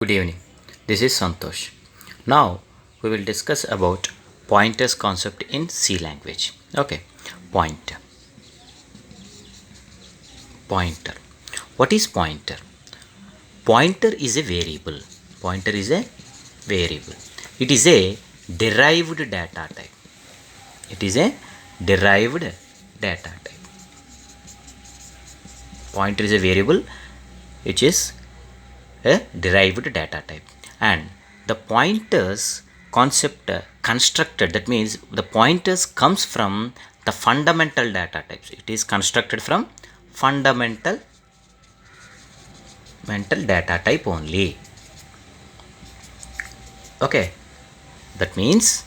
Good evening. This is Santosh. Now we will discuss about pointers concept in C language. Okay. Pointer. Pointer. What is pointer? Pointer is a variable. Pointer is a variable. It is a derived data type. It is a derived data type. Pointer is a variable which is a derived data type, and the pointers concept constructed, that means the pointers comes from the fundamental data types. It is constructed from fundamental mental data type only. Okay, that means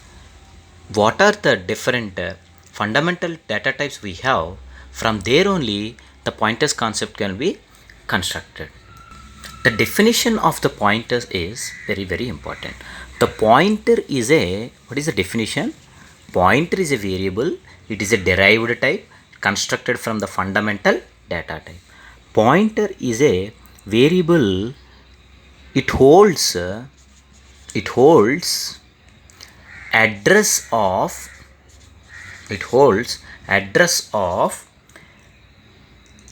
what are the different fundamental data types we have, from there only the pointers concept can be constructed. The definition of the pointers is very important. The pointer is a, what is the definition? Pointer is a variable. It is a derived type constructed from the fundamental data type. Pointer is a variable. It holds address of it holds address of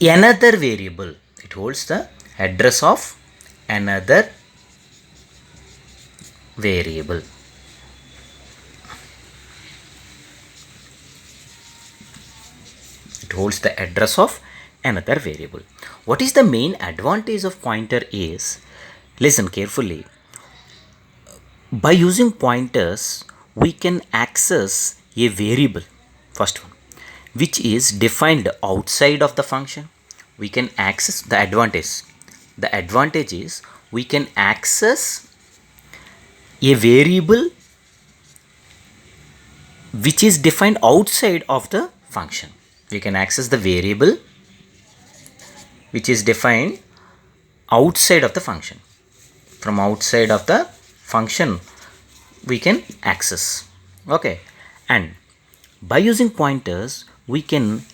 another variable. It holds the address of another variable. It holds the address of another variable. What is the main advantage of pointer is, listen carefully. By using pointers, we can access a variable, first one, which is defined outside of the function. We can access the advantage. The advantage is we can access a variable which is defined outside of the function. We can access the variable which is defined outside of the function. From outside of the function we can access. Okay, and by using pointers we can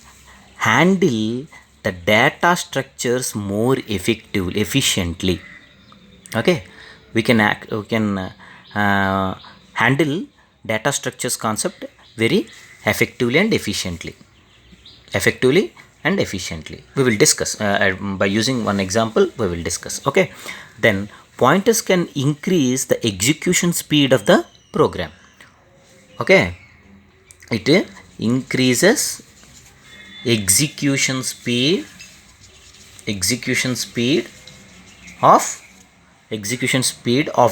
handle the data structures more efficiently. Okay, we can handle data structures concept very effectively and efficiently. We will discuss by using one example. We will discuss. Okay, then pointers can increase the execution speed of the program. Okay, it increases execution speed of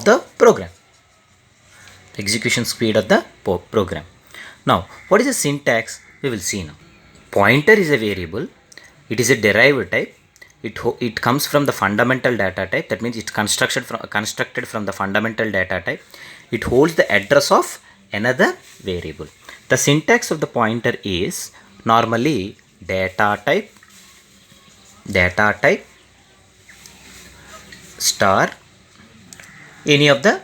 the program. Now what is the syntax? We will see now. Pointer is a variable. It is a derived type. It comes from the fundamental data type. That means it's constructed from the fundamental data type. It holds the address of another variable. The syntax of the pointer is normally data type star any of the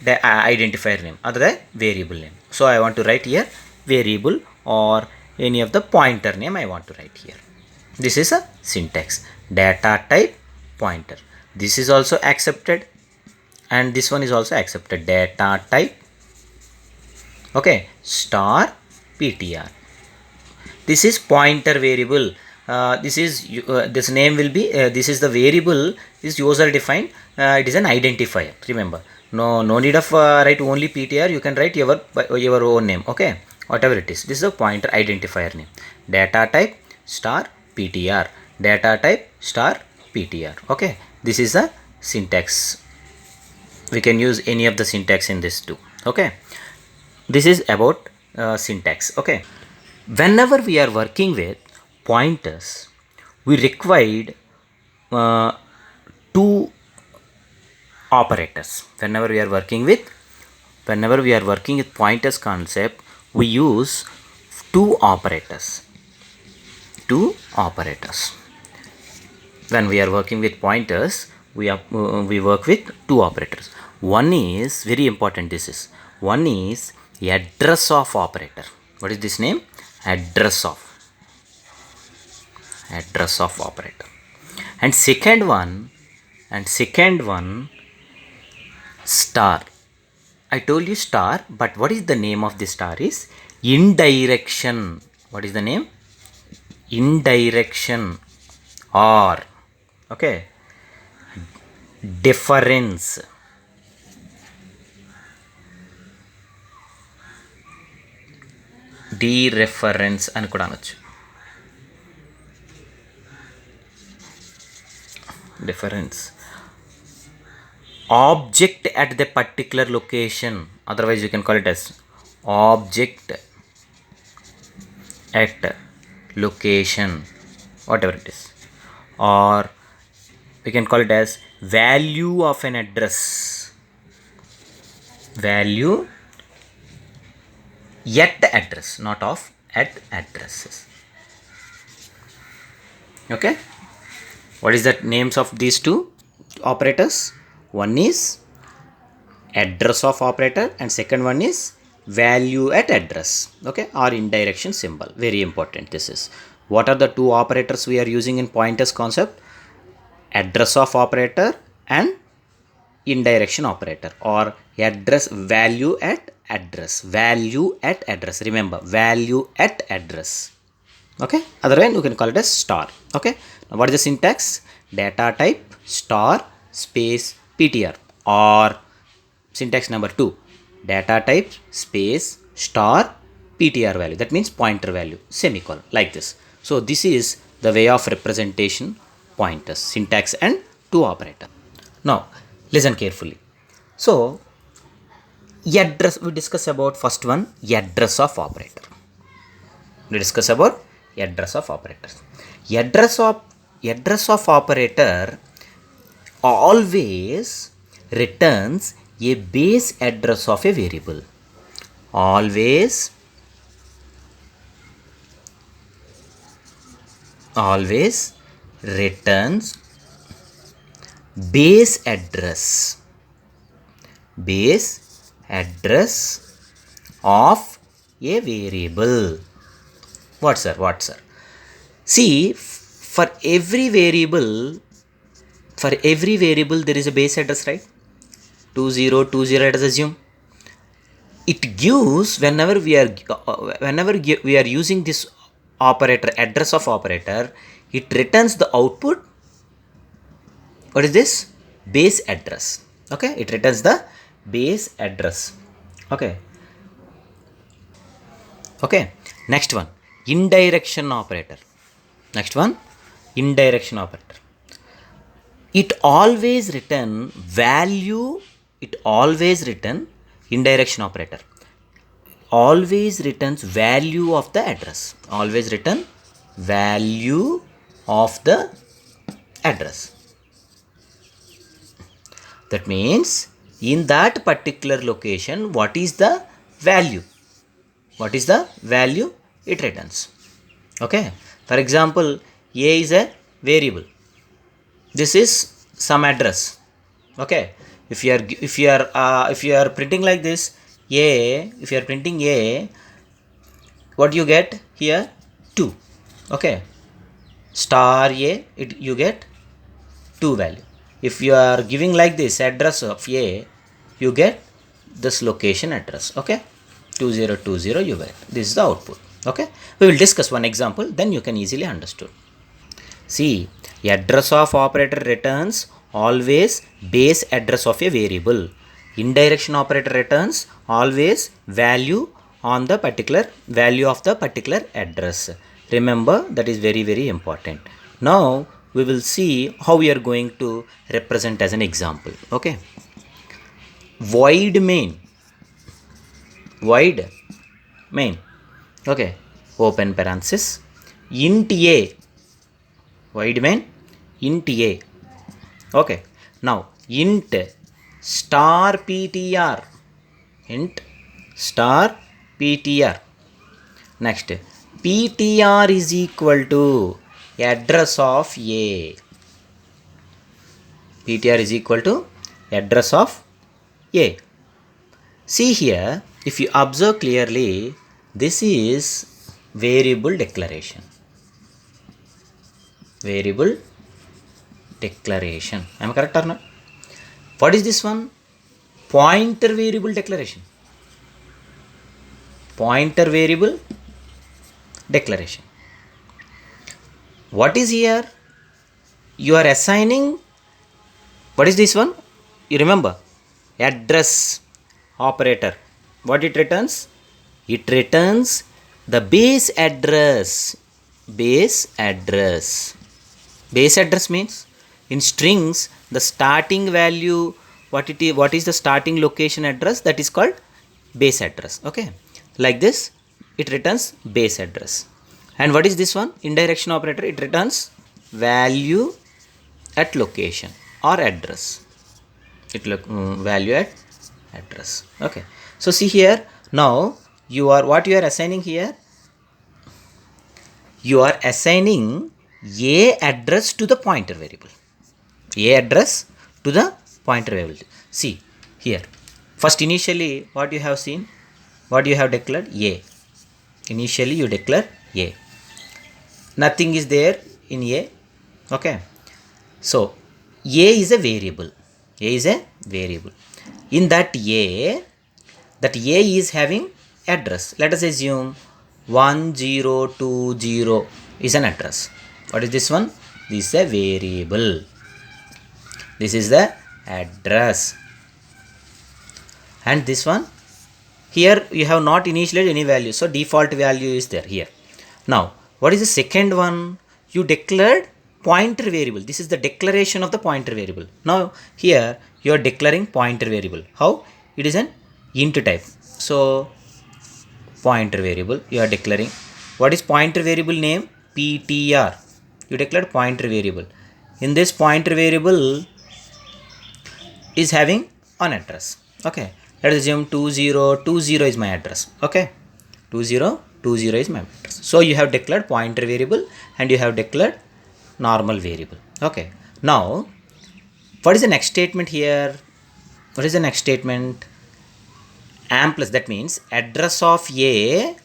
identifier name or the variable name. So I want to write here variable or any of the pointer name I want to write here. This is a syntax, data type pointer. This is also accepted and this one is also accepted, data type, okay, star ptr. This is pointer variable. This name will be this is the variable is user defined. It is an identifier. Remember, no need of write only ptr. You can write your own name. Okay, whatever it is. This is a pointer identifier name. Data type star ptr. Data type star ptr. Okay, this is the syntax. We can use any of the syntax in this too. Okay, this is about syntax. Okay, whenever we are working with pointers, we required two operators. Whenever we are working with pointers concept, we use two operators. When we are working with pointers, we work with two operators. One is very important. One is address of operator. What is this name? Address of operator. And second one Star. I told you star, but what is the name of the star is indirection. What is the name? Indirection or okay, difference. Dereference అని కూడా అనొచ్చు. Difference. Object at the particular location. Otherwise, you can call it as object at location, whatever it is. Or we can call it as value of an address. Value at address, not of at addresses. Okay. What is the names of these two operators? One is address of operator and second one is value at address. Okay, or indirection symbol. Very important this is. What are the two operators we are using in pointers concept? Address of operator and indirection operator, or address value at address. Value at address. Remember, value at address. Okay, otherwise you can call it as star. Okay, now what is the syntax? Data type star space ptr, or syntax number 2, data type space star ptr value, that means pointer value, semicolon, like this. So this is the way of representation pointers, syntax and two operator. Now listen carefully. So address, we discuss about first one, address of operator. We discuss about address of operator. Address of operator always returns a base address of a variable. Always returns base address of a variable. What sir? See, for every variable there is a base address, right? 2020, let us assume. It gives, whenever we are using this operator, address of operator, it returns the output. What is this? Base address. Okay, it returns the base address. Okay, next one, indirection operator. It always return value. Indirection operator always returns value of the address. That means in that particular location, what is the value it returns. Okay, for example, a is a variable, this is some address. Okay, if you are printing like this, a, if you are printing a, what you get here? 2. Okay, star a, you get 2 value. If you are giving like this address of a, you get this location address. Okay, 2020 you get. This is the output. Okay, we will discuss one example, then you can easily understand. See, address of operator returns always base address of a variable. Indirection operator returns always value on the particular value of the particular address. Remember, that is very, very important. Now we will see how we are going to represent as an example. Okay, void main. Okay, open parenthesis, int a, void main int a. Okay, now int star ptr, next ptr is equal to address of a. See here, if you observe clearly, this is variable declaration. Am I correct or not? What is this one? pointer variable declaration. Pointer variable declaration. What is here? You are assigning, what is this one? You remember, address operator. What it returns? It returns the base address. Base address. Base address means in strings the starting value, what is the starting location address, that is called base address. Okay, like this it returns base address. And what is this one? Indirection operator. It returns value at location or address. Value at address. Okay, so see here, now you are assigning here, you are assigning a address to the pointer variable. A address to the pointer variable. See here, first initially what you have seen, what you have declared? A. Initially you declare A. Nothing is there in A. Okay, so A is a variable. A is a variable. In that A is having address. Let us assume 1020 is an address. What is this one? This is a variable. This is the address. And this one, here you have not initialized any value, so default value is there here. Now what is the second one? You declared pointer variable. This is the declaration of the pointer variable. Now here you are declaring pointer variable. How? It is an int type. So pointer variable you are declaring. What is pointer variable name? PTR. You declared pointer variable. In this pointer variable is having an address. Okay, let us assume 2020 is my address. Okay, 2020 is my address. So you have declared pointer variable and you have declared normal variable. Okay, now what is the next statement here? What is the next statement? Plus, that means address of A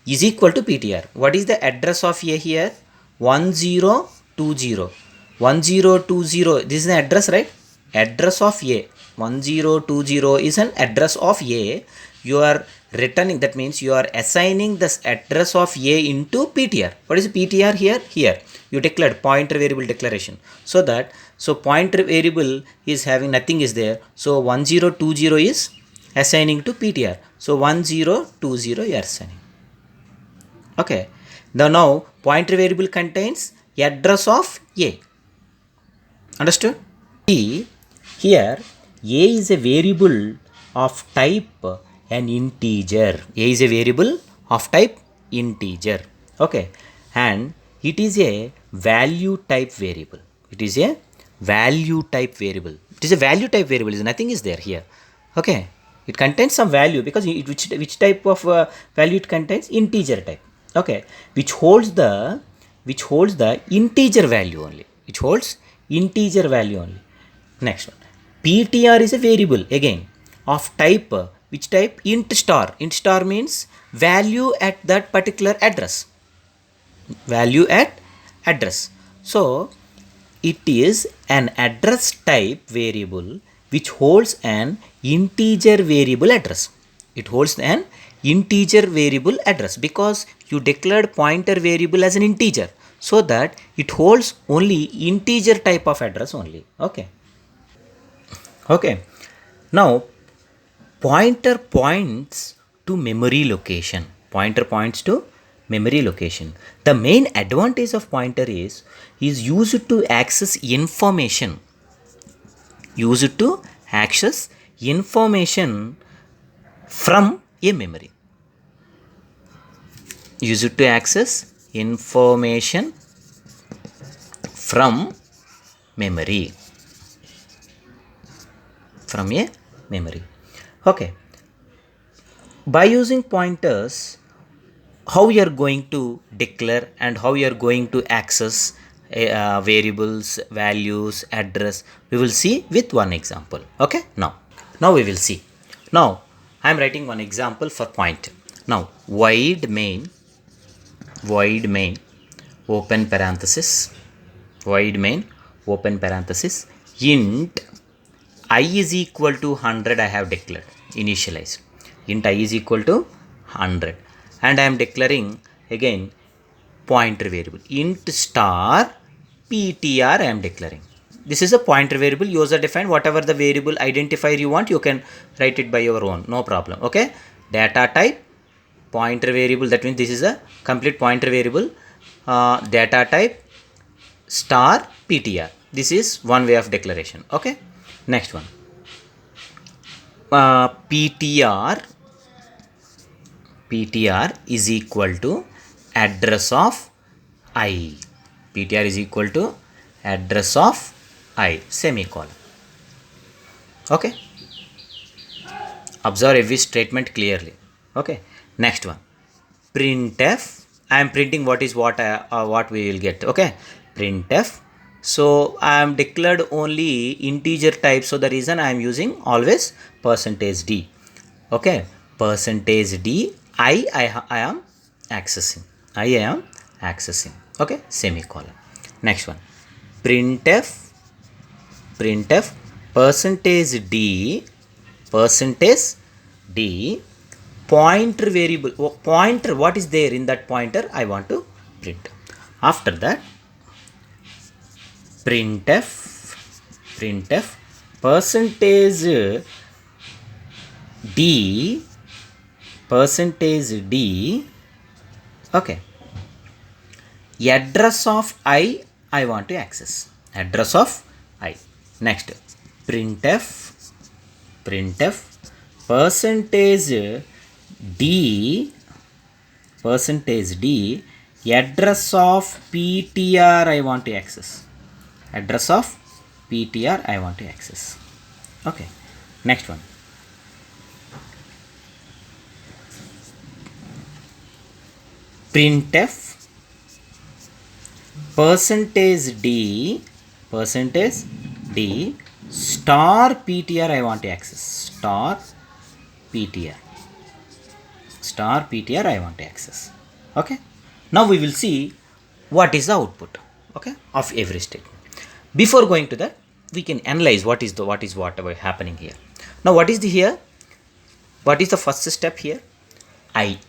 is equal to PTR. What is the address of A here? 1020. 1020, this is the address, right? Address of A. 1020 is an address of A. You are returning, that means you are assigning this address of A into PTR. What is PTR here? Here you declared pointer variable declaration. So pointer variable is having, nothing is there. So 1020 is assigning to PTR. So 1020 you are assigning. Okay. Now pointer variable contains address of A. Understood? See here, A is a variable of type an integer. A is a variable of type integer. Okay, and it is a value type variable. It is a value type variable. It is a value type variable. Nothing is there here. Okay, it contains some value because which type of value it contains? Integer type. Okay, which holds the integer value only. Which holds integer value only. Next one, PTR is a variable again of type, which type? Int star. Int star means value at that particular address. Value at address. So it is an address type variable which holds an integer variable address. It holds an integer variable address because you declared pointer variable as an integer, so that it holds only integer type of address only. Okay. Okay, now pointer points to memory location. Pointer points to memory location. The main advantage of pointer is used to access information. Used to access information from a memory. Used to access information from memory. From a memory. Okay, by using pointers, how you are going to declare and how you are going to access variables, values, address, we will see with one example. Okay, now we will see. Now I am writing one example for pointer. Now void main open parenthesis, void main open parenthesis int I is equal to 100 I have declared, initialized. Int I is equal to 100. And I am declaring again pointer variable. Int star ptr I am declaring. This is a pointer variable, user defined. Whatever the variable identifier you want, you can write it by your own, no problem. Okay. Data type pointer variable, that means this is a complete pointer variable. Data type star ptr. This is one way of declaration. Okay. Next one. ptr is equal to address of I. ptr is equal to address of I, semicolon. Okay. Observe every statement clearly. Okay. Next one. Printf. I am printing what we will get. Okay. Printf. So I am declared only integer type. So the reason I am using always %d. Okay. %d. I am accessing. I am accessing. Okay. Semicolon. Next one. Printf %d pointer variable. Pointer, what is there in that pointer I want to print. After that, printf %d okay, address of I want to access. Address of I. Next, printf %d address of ptr I want to access. Address of ptr I want to access. Okay. Next one. Printf %d star ptr I want to access. Star ptr I want to access. Okay. Now we will see what is the output, okay, of every statement. Before going to that, we can analyze what is whatever happening here. Now what is the here? What is the first step here? I.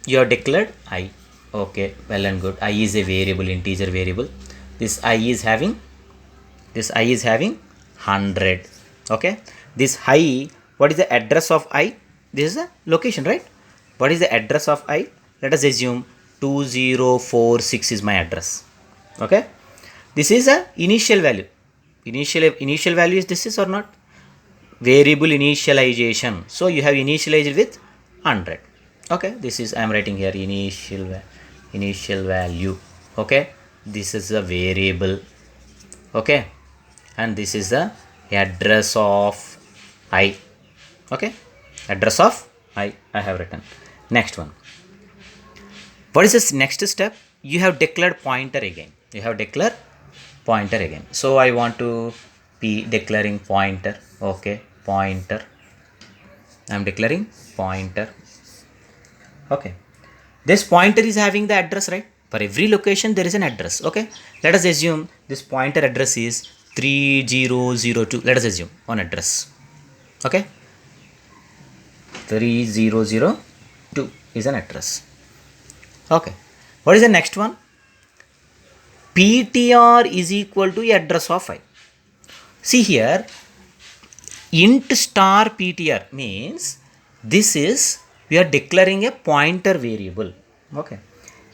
You have declared I. Okay, well and good. I is a variable, integer variable. This I is having 100. Okay. This I, what is the address of I? This is the location, right? What is the address of I? Let us assume 2046 is my address. Okay. This is a initial value. Initial value is this is or not? Variable initialization. So you have initialized with 100. Okay. This is, I am writing here initial value. Okay. This is a variable. Okay. And this is the address of I. Okay. Address of I have written. Next one. What is this next step? You have declared pointer again. So I want to be declaring pointer. Okay. Pointer. I am declaring pointer. Okay. This pointer is having the address, right? For every location there is an address. Okay. Let us assume this pointer address is 3002. Let us assume on address. Okay. 3002 is an address. Okay. What is the next one? ptr is equal to address of I. See here, int star ptr means this is, we are declaring a pointer variable. Okay.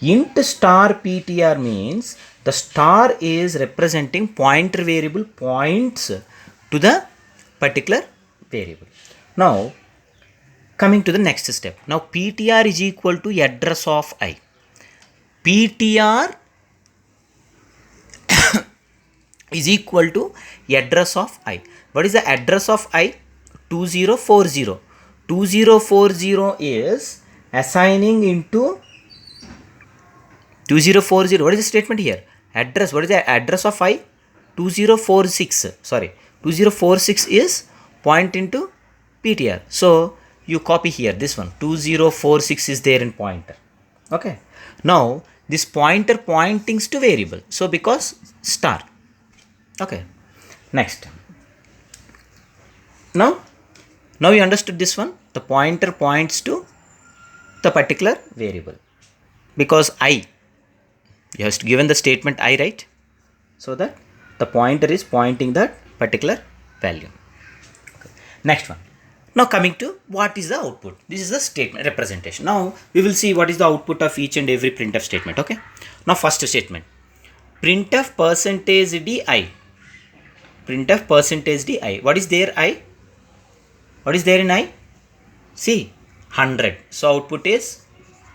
Int star ptr means the star is representing pointer variable, points to the particular variable. Now coming to the next step. Now ptr is equal to address of I. ptr is equal to address of I. What is the address of I? 2040. 2040 is assigning into 2040. What is the statement here? Address. What is the address of I? 2046. Sorry. 2046 is point into ptr. So you copy here this one. 2046 is there in pointer. Okay. Now this pointer pointing to variable. So because star. Okay. Next. Now you understood this one. The pointer points to the particular variable because I, you have given the statement I, right? So that the pointer is pointing that particular value. Okay. Next one. Now coming to what is the output. This is the statement representation. Now we will see what is the output of each and every printf statement. Okay. Now first statement, printf percentage d I. Printf percentage d I. What is there I? What is there in I? See, 100. So output is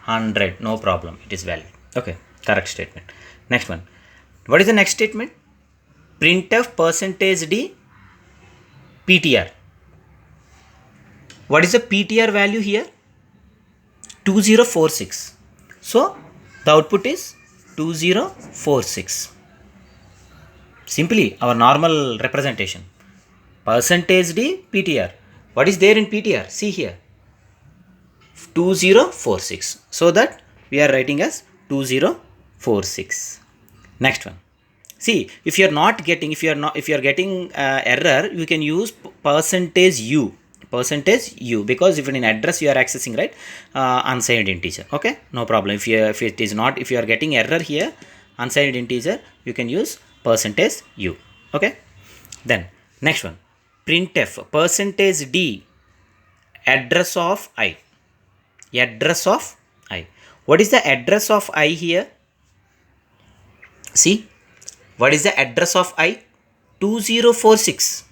100. No problem. It is valid. Okay. Correct statement. Next one. What is the next statement? Printf percentage d ptr. What is the ptr value here? 2046. So the output is 2046. Simply our normal representation. Percentage d ptr. What is there in ptr? See here. 2046. So that we are writing as 2046. Next one. See, if you are getting error, you can use percentage u, because if in address you are accessing, right, unsigned integer. Okay, no problem. If you are getting error here, unsigned integer, you can use percentage u. Okay. Then next one, printf percentage d address of I. Address of I. What is the address of I here? See, what is the address of I? 2046.